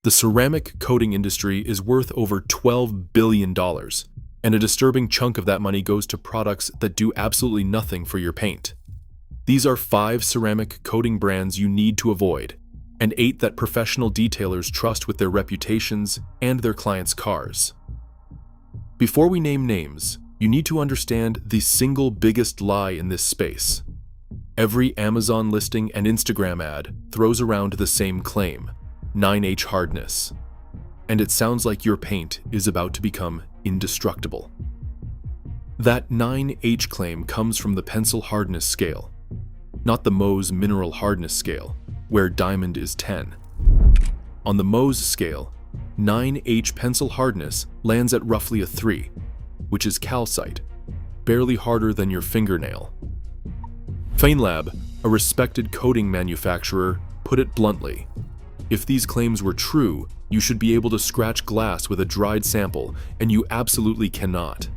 The ceramic coating industry is worth over $12 billion, and a disturbing chunk of that money goes to products that do absolutely nothing for your paint. These are 5 ceramic coating brands you need to avoid, and 8 that professional detailers trust with their reputations and their clients' cars. Before we name names, you need to understand the single biggest lie in this space. Every Amazon listing and Instagram ad throws around the same claim: 9H hardness. And it sounds like your paint is about to become indestructible. That 9H claim comes from the pencil hardness scale, not the Mohs mineral hardness scale, where diamond is 10. On the Mohs scale, 9H pencil hardness lands at roughly a 3, which is calcite, barely harder than your fingernail. FaneLab, a respected coating manufacturer, put it bluntly: if these claims were true, you should be able to scratch glass with a dried sample, and you absolutely cannot.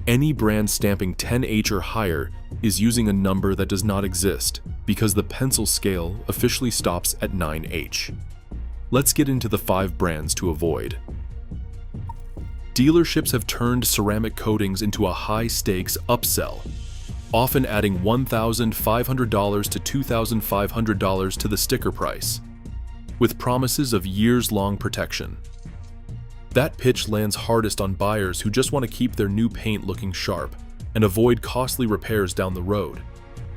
Any brand stamping 10H or higher is using a number that does not exist, because the pencil scale officially stops at 9H. Let's get into the 5 brands to avoid. Dealerships have turned ceramic coatings into a high-stakes upsell, often adding $1,500 to $2,500 to the sticker price, with promises of years-long protection. That pitch lands hardest on buyers who just want to keep their new paint looking sharp and avoid costly repairs down the road.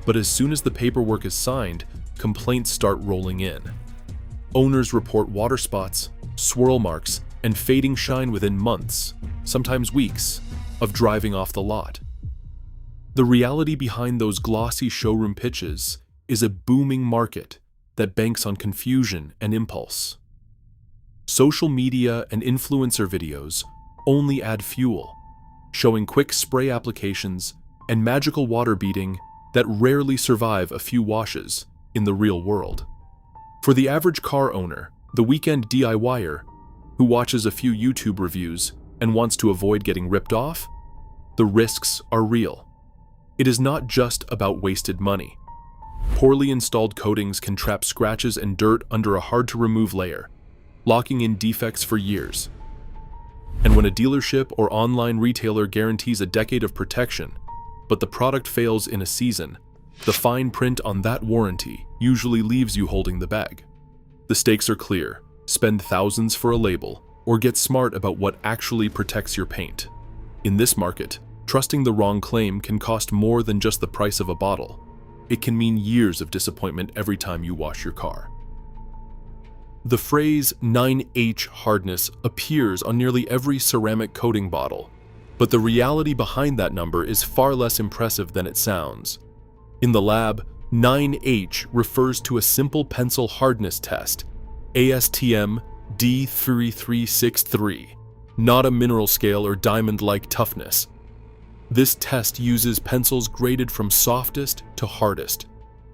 But as soon as the paperwork is signed, complaints start rolling in. Owners report water spots, swirl marks, and fading shine within months, sometimes weeks, of driving off the lot. The reality behind those glossy showroom pitches is a booming market that banks on confusion and impulse. Social media and influencer videos only add fuel, showing quick spray applications and magical water beading that rarely survive a few washes in the real world. For the average car owner, the weekend DIYer, who watches a few YouTube reviews and wants to avoid getting ripped off, the risks are real. It is not just about wasted money. Poorly installed coatings can trap scratches and dirt under a hard-to-remove layer, locking in defects for years. And when a dealership or online retailer guarantees a decade of protection, but the product fails in a season, the fine print on that warranty usually leaves you holding the bag. The stakes are clear: spend thousands for a label, or get smart about what actually protects your paint. In this market, trusting the wrong claim can cost more than just the price of a bottle. It can mean years of disappointment every time you wash your car. The phrase 9H hardness appears on nearly every ceramic coating bottle, but the reality behind that number is far less impressive than it sounds. In the lab, 9H refers to a simple pencil hardness test, ASTM D3363, not a mineral scale or diamond-like toughness. This test uses pencils graded from softest to hardest,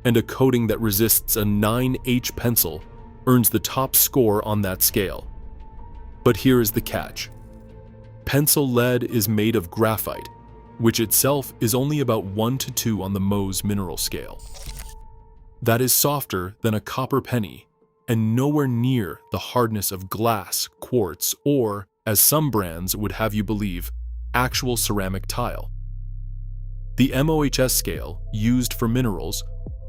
and a coating that resists a 9H pencil earns the top score on that scale. But here is the catch. Pencil lead is made of graphite, which itself is only about 1 to 2 on the Mohs mineral scale. That is softer than a copper penny, and nowhere near the hardness of glass, quartz, or, as some brands would have you believe, actual ceramic tile. The MOHS scale, used for minerals,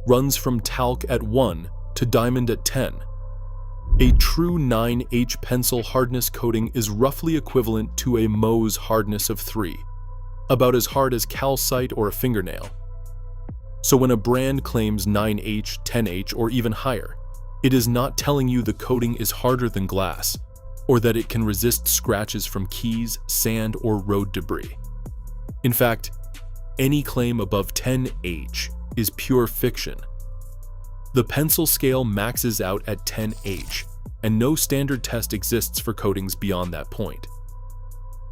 runs from talc at 1 to diamond at 10. A true 9H pencil hardness coating is roughly equivalent to a Mohs hardness of 3, about as hard as calcite or a fingernail. So when a brand claims 9H, 10H, or even higher, it is not telling you the coating is harder than glass, or that it can resist scratches from keys, sand, or road debris. In fact, any claim above 10H is pure fiction. The pencil scale maxes out at 10H, and no standard test exists for coatings beyond that point.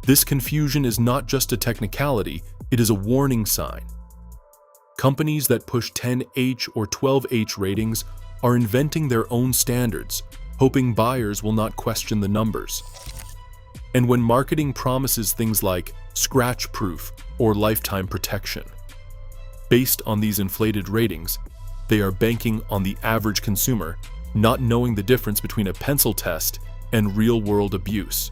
This confusion is not just a technicality, it is a warning sign. Companies that push 10H or 12H ratings are inventing their own standards, hoping buyers will not question the numbers. And when marketing promises things like scratch-proof or lifetime protection, based on these inflated ratings, they are banking on the average consumer not knowing the difference between a pencil test and real-world abuse.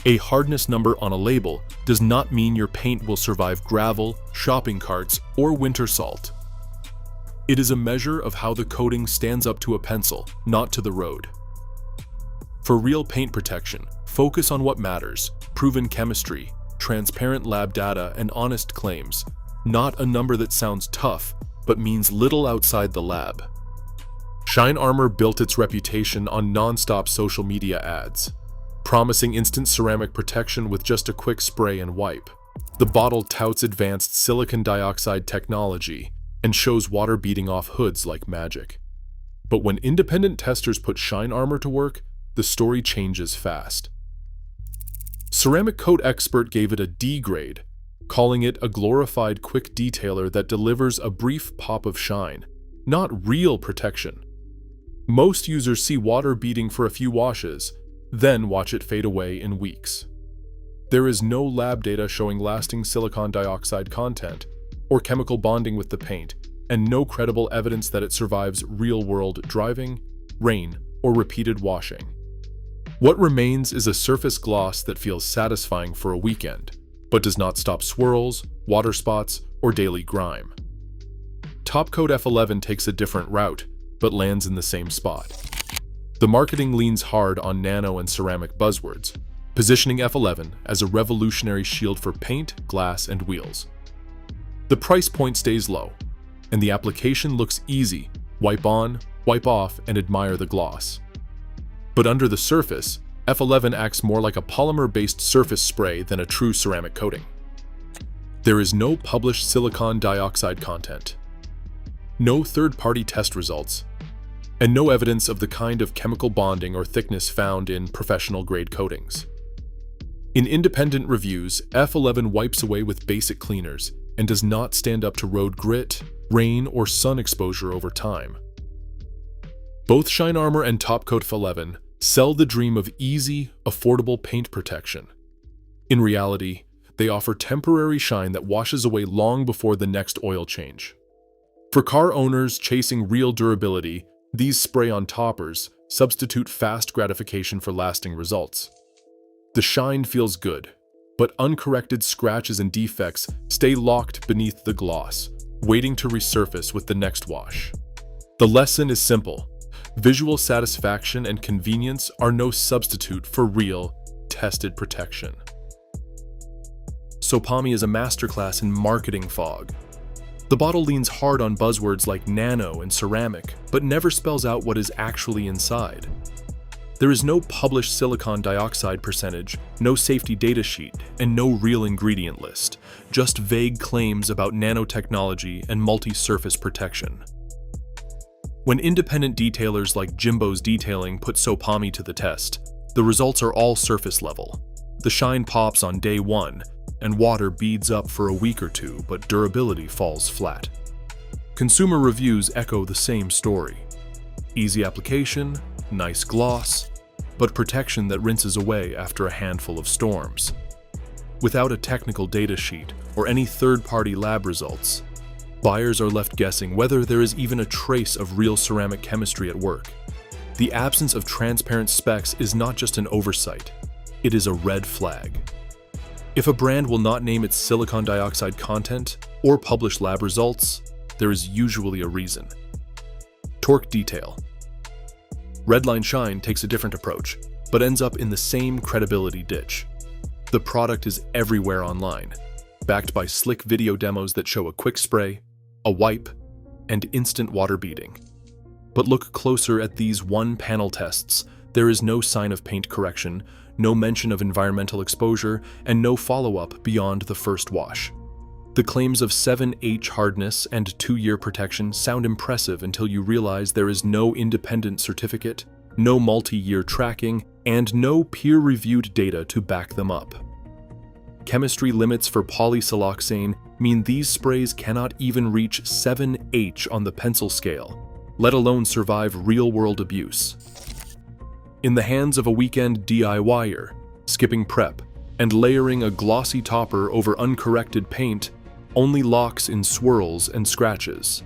A hardness number on a label does not mean your paint will survive gravel, shopping carts, or winter salt. It is a measure of how the coating stands up to a pencil, not to the road. For real paint protection, focus on what matters: proven chemistry, transparent lab data, and honest claims, not a number that sounds tough but means little outside the lab. Shine Armor built its reputation on non-stop social media ads, promising instant ceramic protection with just a quick spray and wipe. The bottle touts advanced silicon dioxide technology and shows water beating off hoods like magic. But when independent testers put Shine Armor to work, the story changes fast. Ceramic Coat Expert gave it a D grade, calling it a glorified quick detailer that delivers a brief pop of shine, not real protection. Most users see water beating for a few washes, then watch it fade away in weeks. There is no lab data showing lasting silicon dioxide content or chemical bonding with the paint, and no credible evidence that it survives real-world driving, rain, or repeated washing. What remains is a surface gloss that feels satisfying for a weekend, but does not stop swirls, water spots, or daily grime. Top Coat F11 takes a different route, but lands in the same spot. The marketing leans hard on nano and ceramic buzzwords, positioning F11 as a revolutionary shield for paint, glass, and wheels. The price point stays low, and the application looks easy: wipe on, wipe off, and admire the gloss. But under the surface, F11 acts more like a polymer-based surface spray than a true ceramic coating. There is no published silicon dioxide content, no third-party test results, and no evidence of the kind of chemical bonding or thickness found in professional-grade coatings. In independent reviews, F11 wipes away with basic cleaners and does not stand up to road grit, rain, or sun exposure over time. Both Shine Armor and Top Coat F11 sell the dream of easy, affordable paint protection. In reality, they offer temporary shine that washes away long before the next oil change. For car owners chasing real durability, these spray-on toppers substitute fast gratification for lasting results. The shine feels good, but uncorrected scratches and defects stay locked beneath the gloss, waiting to resurface with the next wash. The lesson is simple: visual satisfaction and convenience are no substitute for real, tested protection. Sopami is a masterclass in marketing fog. The bottle leans hard on buzzwords like nano and ceramic, but never spells out what is actually inside. There is no published silicon dioxide percentage, no safety data sheet, and no real ingredient list, just vague claims about nanotechnology and multi-surface protection. When independent detailers like Jimbo's Detailing put Sopami to the test, the results are all surface level. The shine pops on day one, and water beads up for a week or two, but durability falls flat. Consumer reviews echo the same story. Easy application, nice gloss, but protection that rinses away after a handful of storms. Without a technical data sheet or any third-party lab results, buyers are left guessing whether there is even a trace of real ceramic chemistry at work. The absence of transparent specs is not just an oversight, it is a red flag. If a brand will not name its silicon dioxide content or publish lab results, there is usually a reason. Torque Detail. Redline Shine takes a different approach, but ends up in the same credibility ditch. The product is everywhere online, backed by slick video demos that show a quick spray, a wipe, and instant water beating. But look closer at these one-panel tests. There is no sign of paint correction, no mention of environmental exposure, and no follow-up beyond the first wash. The claims of 7H hardness and 2-year protection sound impressive until you realize there is no independent certificate, no multi-year tracking, and no peer-reviewed data to back them up. Chemistry limits for polysiloxane mean these sprays cannot even reach 7H on the pencil scale, let alone survive real-world abuse. In the hands of a weekend DIYer, skipping prep and layering a glossy topper over uncorrected paint only locks in swirls and scratches.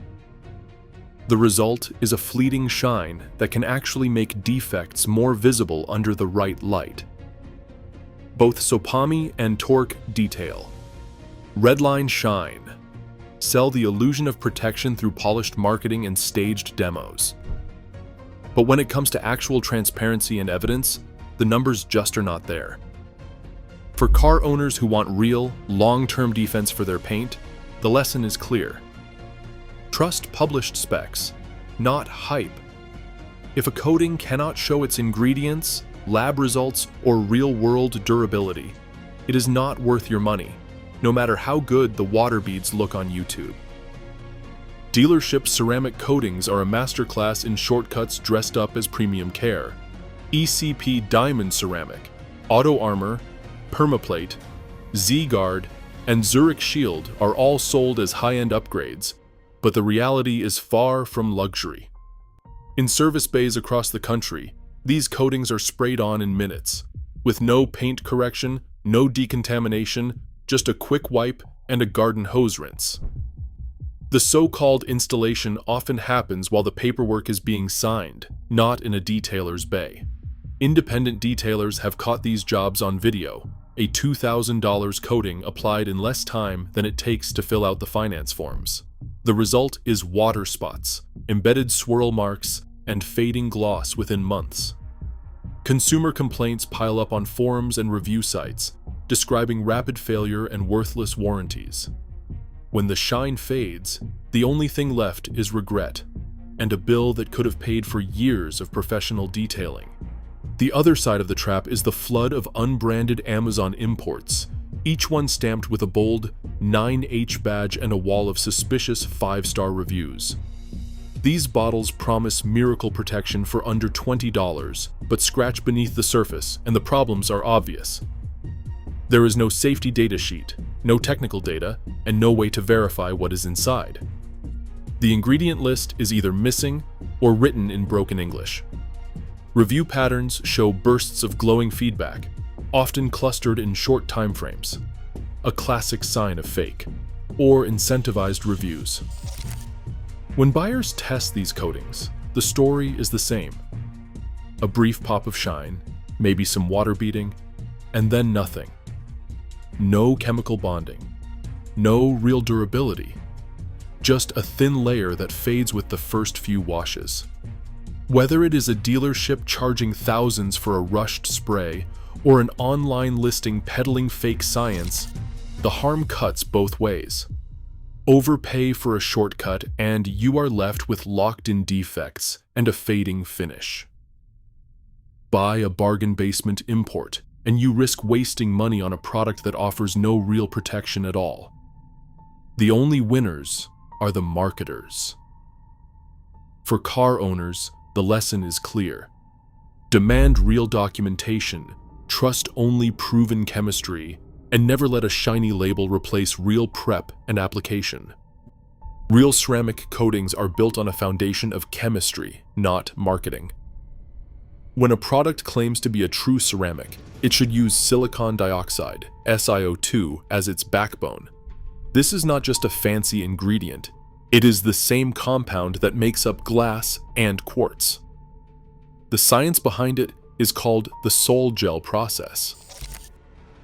The result is a fleeting shine that can actually make defects more visible under the right light. Both Sopami and Torque detail. Redline shine. Sell the illusion of protection through polished marketing and staged demos. But when it comes to actual transparency and evidence, the numbers just are not there. For car owners who want real, long-term defense for their paint, the lesson is clear. Trust published specs, not hype. If a coating cannot show its ingredients, lab results, or real-world durability, it is not worth your money, no matter how good the water beads look on YouTube. Dealership ceramic coatings are a masterclass in shortcuts dressed up as premium care. ECP Diamond Ceramic, Auto Armor, Permaplate, Z-Guard, and Zurich Shield are all sold as high-end upgrades, but the reality is far from luxury. In service bays across the country, these coatings are sprayed on in minutes, with no paint correction, no decontamination, just a quick wipe and a garden hose rinse. The so-called installation often happens while the paperwork is being signed, not in a detailer's bay. Independent detailers have caught these jobs on video, a $2,000 coating applied in less time than it takes to fill out the finance forms. The result is water spots, embedded swirl marks, and fading gloss within months. Consumer complaints pile up on forums and review sites, describing rapid failure and worthless warranties. When the shine fades, the only thing left is regret, and a bill that could have paid for years of professional detailing. The other side of the trap is the flood of unbranded Amazon imports, each one stamped with a bold 9H badge and a wall of suspicious 5-star reviews. These bottles promise miracle protection for under $20, but scratch beneath the surface and the problems are obvious. There is no safety data sheet, no technical data, and no way to verify what is inside. The ingredient list is either missing or written in broken English. Review patterns show bursts of glowing feedback, often clustered in short time frames, a classic sign of fake or incentivized reviews. When buyers test these coatings, the story is the same. A brief pop of shine, maybe some water beading, and then nothing. No chemical bonding, no real durability, just a thin layer that fades with the first few washes. Whether it is a dealership charging thousands for a rushed spray or an online listing peddling fake science, the harm cuts both ways. Overpay for a shortcut and you are left with locked-in defects and a fading finish. Buy a bargain basement import and you risk wasting money on a product that offers no real protection at all. The only winners are the marketers. For car owners, the lesson is clear. Demand real documentation, trust only proven chemistry, and never let a shiny label replace real prep and application. Real ceramic coatings are built on a foundation of chemistry, not marketing. When a product claims to be a true ceramic, it should use silicon dioxide, SiO2, as its backbone. This is not just a fancy ingredient. It is the same compound that makes up glass and quartz. The science behind it is called the Sol Gel process.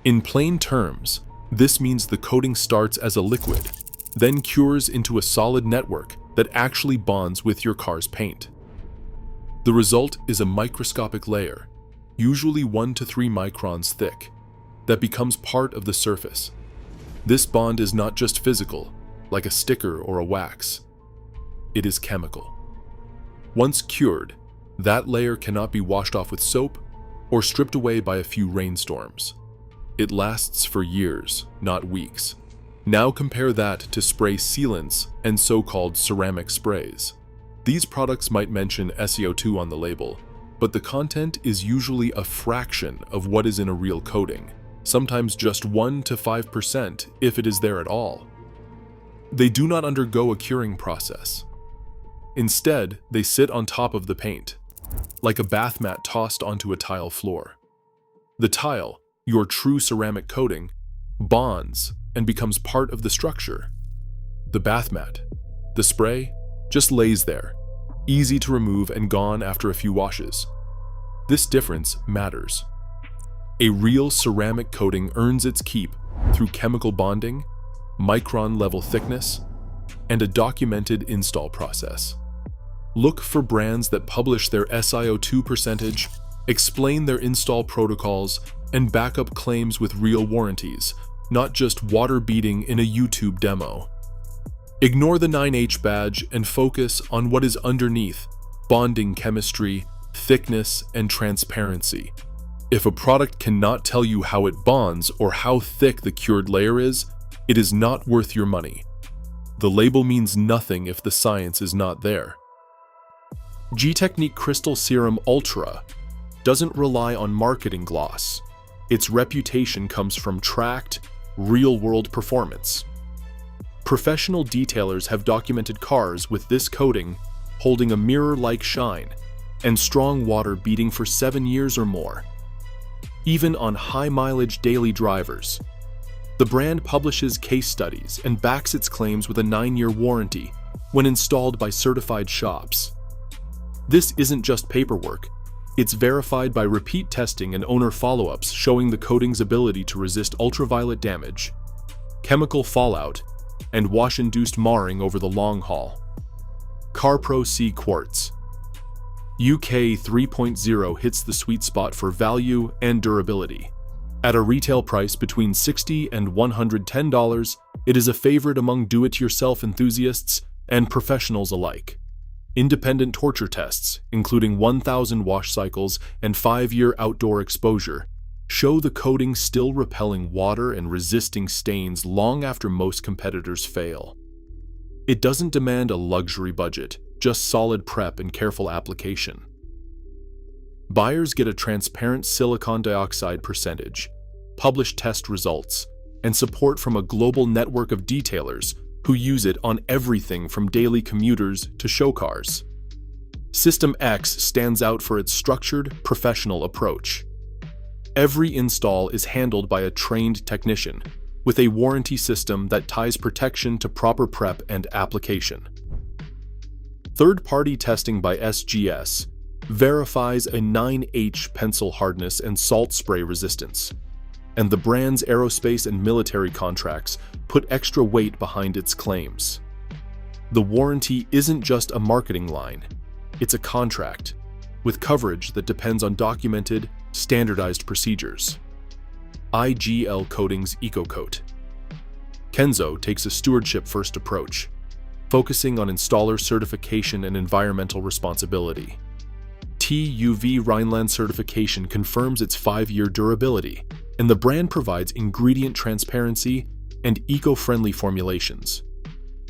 In plain terms, this means the coating starts as a liquid, then cures into a solid network that actually bonds with your car's paint. The result is a microscopic layer, usually 1 to 3 microns thick, that becomes part of the surface. This bond is not just physical, like a sticker or a wax. It is chemical. Once cured, that layer cannot be washed off with soap or stripped away by a few rainstorms. It lasts for years, not weeks. Now compare that to spray sealants and so-called ceramic sprays. These products might mention SiO2 on the label, but the content is usually a fraction of what is in a real coating, sometimes just 1 to 5% if it is there at all. They do not undergo a curing process. Instead, they sit on top of the paint, like a bath mat tossed onto a tile floor. The tile, your true ceramic coating, bonds and becomes part of the structure. The bath mat, the spray, just lays there, easy to remove and gone after a few washes. This difference matters. A real ceramic coating earns its keep through chemical bonding, micron-level thickness, and a documented install process. Look for brands that publish their SiO2 percentage, explain their install protocols, and back up claims with real warranties, not just water beading in a YouTube demo. Ignore the 9H badge and focus on what is underneath: bonding chemistry, thickness, and transparency. If a product cannot tell you how it bonds or how thick the cured layer is, it is not worth your money. The label means nothing if the science is not there. G-Technique Crystal Serum Ultra doesn't rely on marketing gloss. Its reputation comes from tracked, real-world performance. Professional detailers have documented cars with this coating holding a mirror-like shine and strong water beading for 7 years or more, even on high-mileage daily drivers. The brand publishes case studies and backs its claims with a 9-year warranty when installed by certified shops. This isn't just paperwork. It's verified by repeat testing and owner follow-ups showing the coating's ability to resist ultraviolet damage, chemical fallout, and wash-induced marring over the long haul. CarPro C Quartz UK 3.0 hits the sweet spot for value and durability. At a retail price between $60 and $110, it is a favorite among do-it-yourself enthusiasts and professionals alike. Independent torture tests, including 1,000 wash cycles and 5-year outdoor exposure, show the coating still repelling water and resisting stains long after most competitors fail. It doesn't demand a luxury budget, just solid prep and careful application. Buyers get a transparent silicon dioxide percentage, published test results, and support from a global network of detailers who use it on everything from daily commuters to show cars. System X stands out for its structured, professional approach. Every install is handled by a trained technician, with a warranty system that ties protection to proper prep and application. Third-party testing by SGS verifies a 9H pencil hardness and salt spray resistance, and the brand's aerospace and military contracts put extra weight behind its claims. The warranty isn't just a marketing line, it's a contract, with coverage that depends on documented, standardized procedures. IGL Coatings EcoCoat. Kenzo takes a stewardship-first approach, focusing on installer certification and environmental responsibility. TUV Rhineland certification confirms its 5-year durability, and the brand provides ingredient transparency and eco-friendly formulations.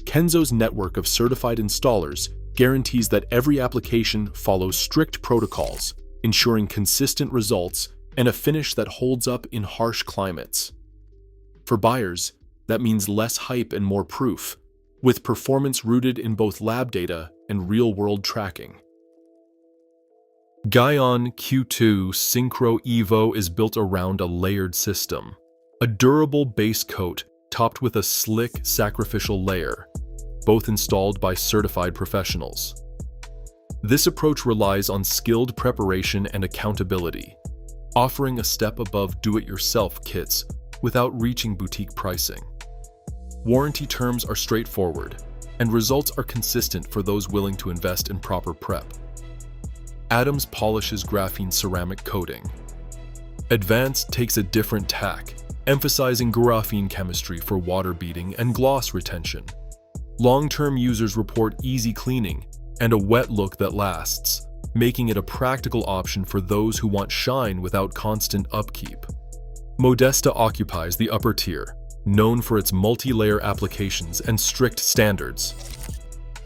Kenzo's network of certified installers guarantees that every application follows strict protocols, ensuring consistent results and a finish that holds up in harsh climates. For buyers, that means less hype and more proof, with performance rooted in both lab data and real-world tracking. Guyon Q2 Synchro Evo is built around a layered system, a durable base coat topped with a slick sacrificial layer, both installed by certified professionals. This approach relies on skilled preparation and accountability, offering a step above do-it-yourself kits without reaching boutique pricing. Warranty terms are straightforward, and results are consistent for those willing to invest in proper prep. Adams polishes graphene ceramic coating. Advanced takes a different tack, emphasizing graphene chemistry for water beading and gloss retention. Long-term users report easy cleaning and a wet look that lasts, making it a practical option for those who want shine without constant upkeep. Modesta occupies the upper tier, known for its multi-layer applications and strict standards.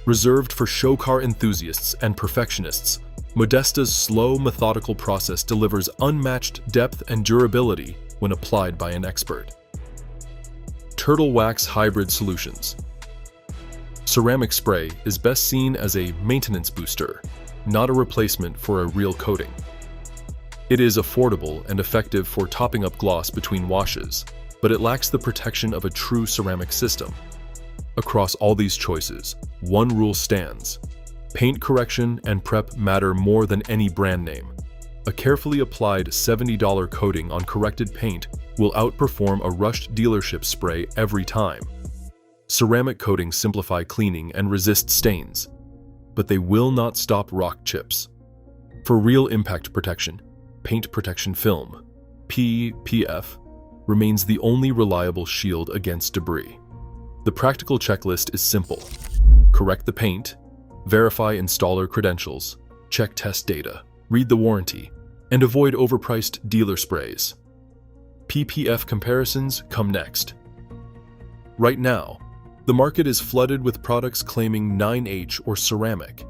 Reserved for show car enthusiasts and perfectionists, Modesta's slow, methodical process delivers unmatched depth and durability when applied by an expert. Turtle Wax Hybrid Solutions. Ceramic spray is best seen as a maintenance booster, not a replacement for a real coating. It is affordable and effective for topping up gloss between washes, but it lacks the protection of a true ceramic system. Across all these choices, one rule stands. Paint correction and prep matter more than any brand name. A carefully applied $70 coating on corrected paint will outperform a rushed dealership spray every time. Ceramic coatings simplify cleaning and resist stains, but they will not stop rock chips. For real impact protection, paint protection film, PPF, remains the only reliable shield against debris. The practical checklist is simple. Correct the paint, verify installer credentials, check test data, read the warranty, and avoid overpriced dealer sprays. PPF comparisons come next. Right now, the market is flooded with products claiming 9H or ceramic,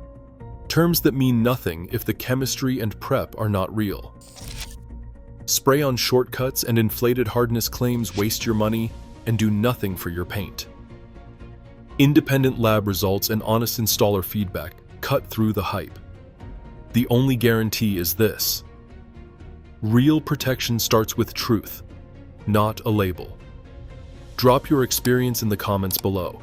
terms that mean nothing if the chemistry and prep are not real. Spray-on shortcuts and inflated hardness claims waste your money and do nothing for your paint. Independent lab results and honest installer feedback cut through the hype. The only guarantee is this: real protection starts with truth, not a label. Drop your experience in the comments below.